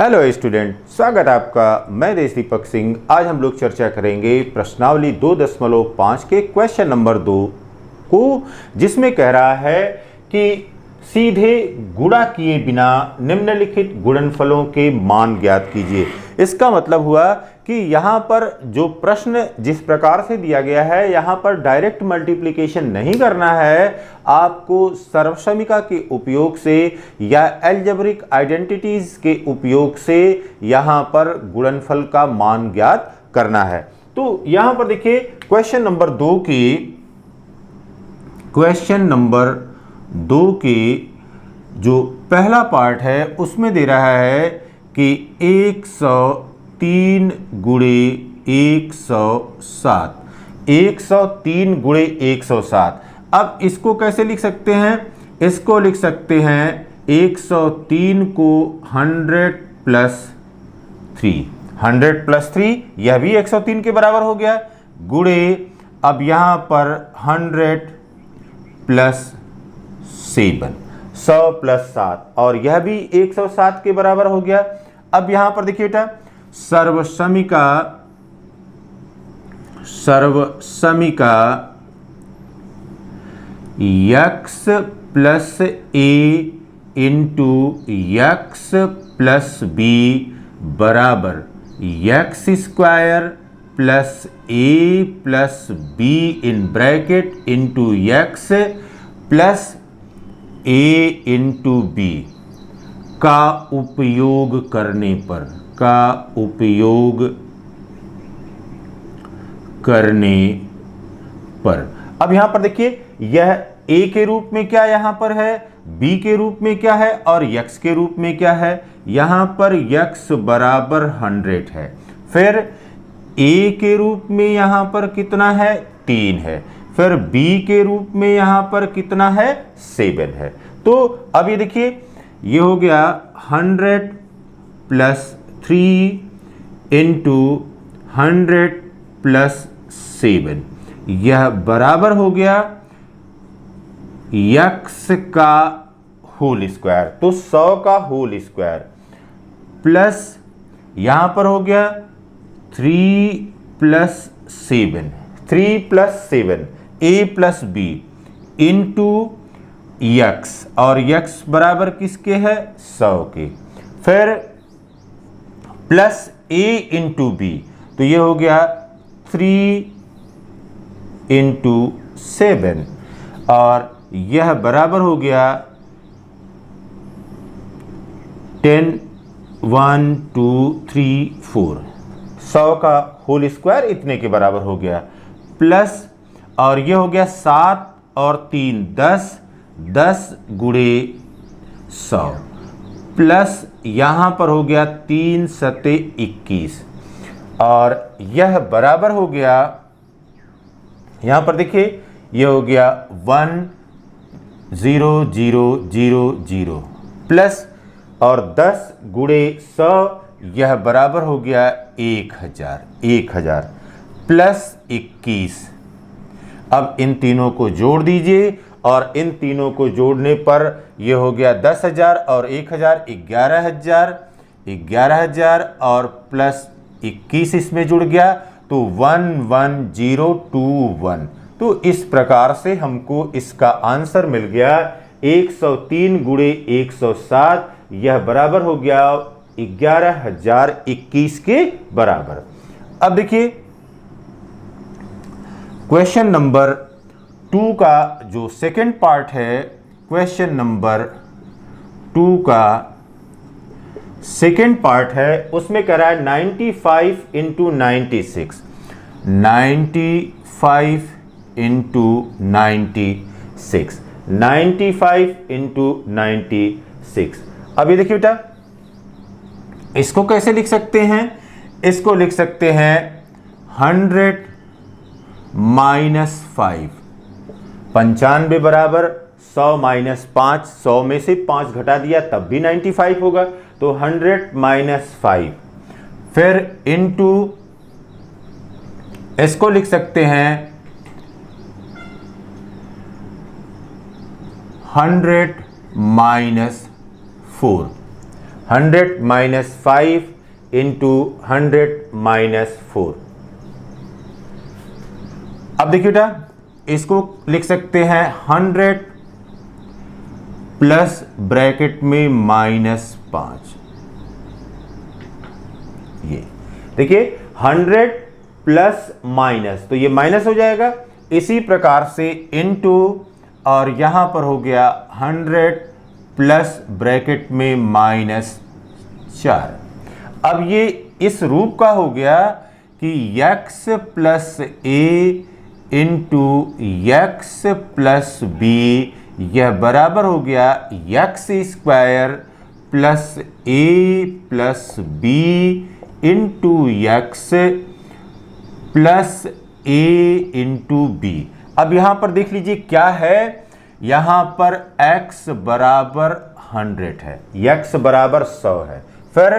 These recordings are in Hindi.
हेलो स्टूडेंट, स्वागत है आपका। मैं देशदीपक सिंह। आज हम लोग चर्चा करेंगे प्रश्नावली 2.5 के क्वेश्चन नंबर 2 को, जिसमें कह रहा है कि सीधे गुणा किए बिना निम्नलिखित गुणनफलों के मान ज्ञात कीजिए। इसका मतलब हुआ कि यहाँ पर जो प्रश्न जिस प्रकार से दिया गया है, यहाँ पर डायरेक्ट मल्टीप्लिकेशन नहीं करना है, आपको सर्वसमीका के उपयोग से या अलजेब्रिक आइडेंटिटीज के उपयोग से यहाँ पर गुणनफल का मान ज्ञात करना है। तो यहाँ पर देखिए क्वेश्चन नंबर 2 के जो पहला पार्ट है उसमें दे रहा है कि 103 गुणे 107, 103 गुणे 107। अब इसको कैसे लिख सकते हैं? इसको लिख सकते हैं 103 को 100 प्लस 3, 100 प्लस 3, यह भी 103 के बराबर हो गया, गुणे अब यहां पर 100 प्लस 7, 100 प्लस 7, और यह भी 107 के बराबर हो गया। अब यहां पर देखिए बेटा, सर्वसमीका x plus a into x plus b बराबर x square plus a plus b in bracket into x plus a into b का उपयोग करने पर अब यहां पर देखिए, यह a के रूप में क्या यहां पर है, b के रूप में क्या है और x के रूप में क्या है। यहां पर x बराबर 100 है, फिर a के रूप में यहां पर कितना है, 3 है, फिर b के रूप में यहां पर कितना है, 7 है। तो अब ये देखिए, ये हो गया 100 प्लस 3 इंटू 100 प्लस 7, यह बराबर हो गया x का होल स्क्वायर, तो 100 का होल स्क्वायर प्लस यहां पर हो गया 3 plus 7 a plus b into x, और x बराबर किसके है, 100 के, फिर प्लस a इंटू b, तो ये हो गया 3 इंटू 7, और यह बराबर हो गया 10, 1, 2, 3, 4, 100 का होल स्क्वायर इतने के बराबर हो गया, प्लस और यह हो गया 7 और 3 10, 10 गुणे 100, प्लस यहां पर हो गया 3 सते 21, और यह बराबर हो गया, यहां पर देखिए यह हो गया 1 0 0 0 0 प्लस और 10 गुणे 100, यह बराबर हो गया 1000 प्लस 21। अब इन तीनों को जोड़ दीजिए, और इन तीनों को जोड़ने पर यह हो गया 10,000 और 1000 11,000 और प्लस 21 इसमें जुड़ गया, तो 11021। तो इस प्रकार से हमको इसका आंसर मिल गया 103 गुणे 107, यह बराबर हो गया 11,021 के बराबर। अब देखिए क्वेश्चन नंबर 2 का जो सेकंड पार्ट है, क्वेश्चन नंबर 2 का सेकंड पार्ट है, उसमें कह रहा है 95 इंटू 96, 95 इंटू 96, 95 इंटू 96। अब ये देखिए बेटा, इसको कैसे लिख सकते हैं? इसको लिख सकते हैं 100 माइनस 5, 95 बराबर 100 माइनस 5, 100 में से 5 घटा दिया तब भी 95 होगा, तो 100 माइनस 5, फिर इंटू इसको लिख सकते हैं 100 माइनस 4, 100 माइनस 5 इंटू 100 माइनस 4। अब देखिए बेटा, इसको लिख सकते हैं 100 प्लस ब्रैकेट में -5। ये देखिए 100 प्लस माइनस, तो ये माइनस हो जाएगा। इसी प्रकार से इनटू, और यहां पर हो गया 100 प्लस ब्रैकेट में -4। अब ये इस रूप का हो गया कि x plus a into x plus b, यह बराबर हो गया x square plus a plus B into x plus a into b. अब यहां पर देख लीजिए क्या है, यहां पर x बराबर 100 है, x बराबर 100 है, फिर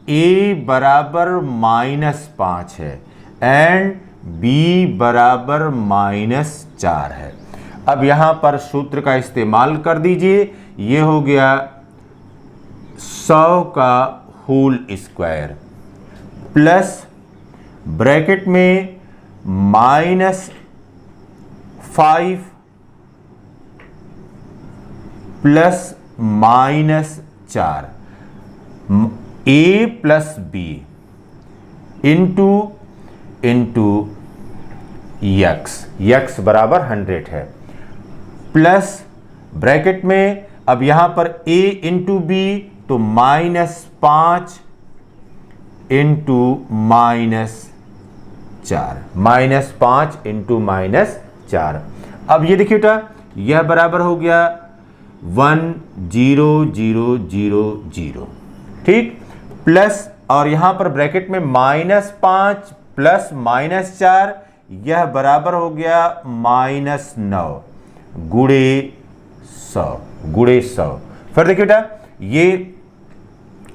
a बराबर -5 है एंड b बराबर -4 है। अब यहां पर सूत्र का इस्तेमाल कर दीजिए, ये हो गया 100 का होल स्क्वायर प्लस ब्रैकेट में -5 plus -4 a plus B into x बराबर 100 है, प्लस ब्रैकेट में अब यहां पर a इंटू बी, तो -5 इंटू -4, -5 इंटू -4। अब ये देखिए बेटा, यह बराबर हो गया 1 0 0 0 0, ठीक, प्लस और यहां पर ब्रैकेट में -5 प्लस -4, यह बराबर हो गया -9 गुणे 100। फिर देखिए बेटा, ये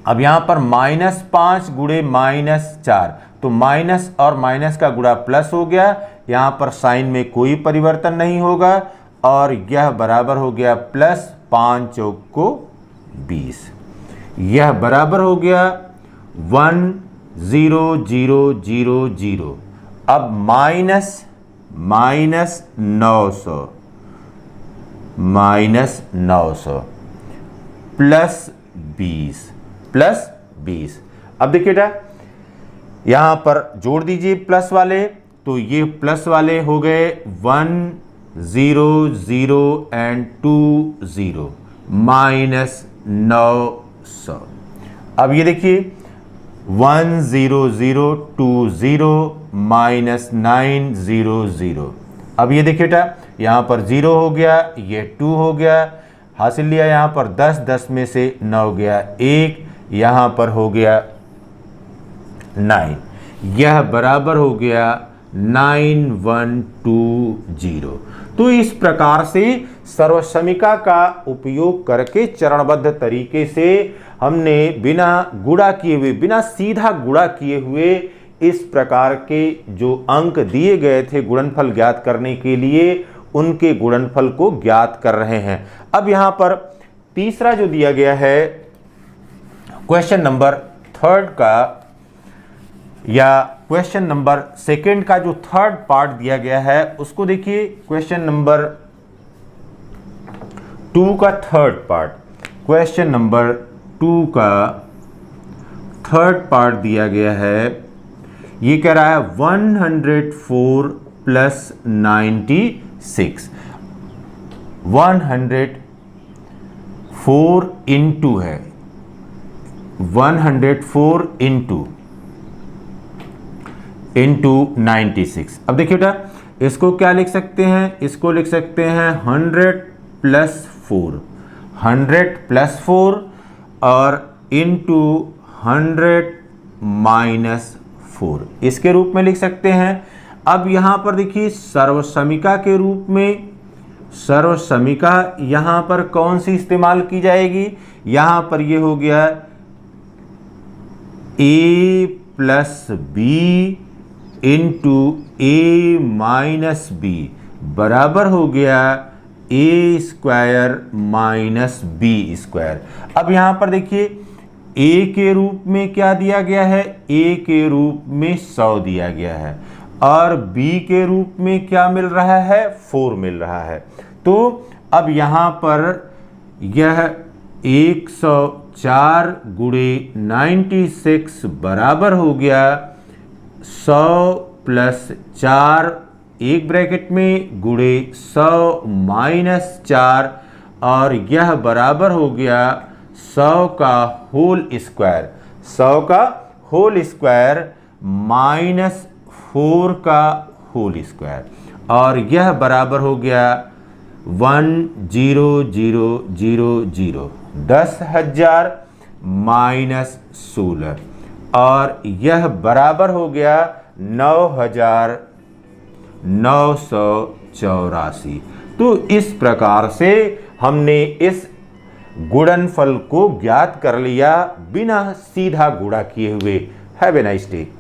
अब यहां पर -5 गुणे -4, तो माइनस और माइनस का गुणा प्लस हो गया, यहां पर साइन में कोई परिवर्तन नहीं होगा, और यह बराबर हो गया प्लस 5 चौक को 20, यह बराबर हो गया 1 0 0 0 0। अब माइनस 900 प्लस 20 अब देखिए बेटा, यहां पर जोड़ दीजिए प्लस वाले, तो ये प्लस वाले हो गए 1 0 0 एंड 2 0 -900। अब ये देखिए 1 0 0 2 0 -900। अब ये देखिए बेटा, यहाँ पर 0 हो गया, ये 2 हो गया, हासिल लिया यहाँ पर 10, 10 में से 9 गया 1, यहाँ पर हो गया 9, यह बराबर हो गया 9120। तो इस प्रकार से सर्वसमीका का उपयोग करके चरणबद्ध तरीके से हमने बिना गुणा किए हुए, बिना सीधा गुणा किए हुए इस प्रकार के जो अंक दिए गए थे गुणनफल ज्ञात करने के लिए, उनके गुणनफल को ज्ञात कर रहे हैं। अब यहां पर तीसरा जो दिया गया है क्वेश्चन नंबर 3 का, या क्वेश्चन नंबर 2 का जो 3rd पार्ट दिया गया है, उसको देखिए। क्वेश्चन नंबर 2 का 3rd पार्ट, क्वेश्चन नंबर 2 का 3rd पार्ट दिया गया है। ये कह रहा है 104 प्लस 96, 104 इंटू है, 104 इंटू 96। अब देखिए बेटा, इसको क्या लिख सकते हैं, इसको लिख सकते हैं 100 प्लस 4, 100 प्लस 4 और इंटू 100 माइनस 4, इसके रूप में लिख सकते हैं। अब यहां पर देखिए सर्वसमीका के रूप में, सर्वसमीका यहां पर कौन सी इस्तेमाल की जाएगी, यहां पर ये हो गया a plus B into A minus B बराबर हो गया a square minus B square. अब यहां पर देखिए ए के रूप में क्या दिया गया है, ए के रूप में 100 दिया गया है और बी के रूप में क्या मिल रहा है, 4 मिल रहा है। तो अब यहाँ पर यह 104 गुणे 96 बराबर हो गया 100 प्लस 4 एक ब्रैकेट में गुणे 100 माइनस 4 और यह बराबर हो गया 100 का होल स्क्वायर, 100 का होल स्क्वायर माइनस 4 का होल स्क्वायर और यह बराबर हो गया 10000 10,000 माइनस 16 और यह बराबर हो गया 9,984। तो इस प्रकार से हमने इस गुणनफल को ज्ञात कर लिया बिना सीधा गुणा किए हुए। Have a nice day.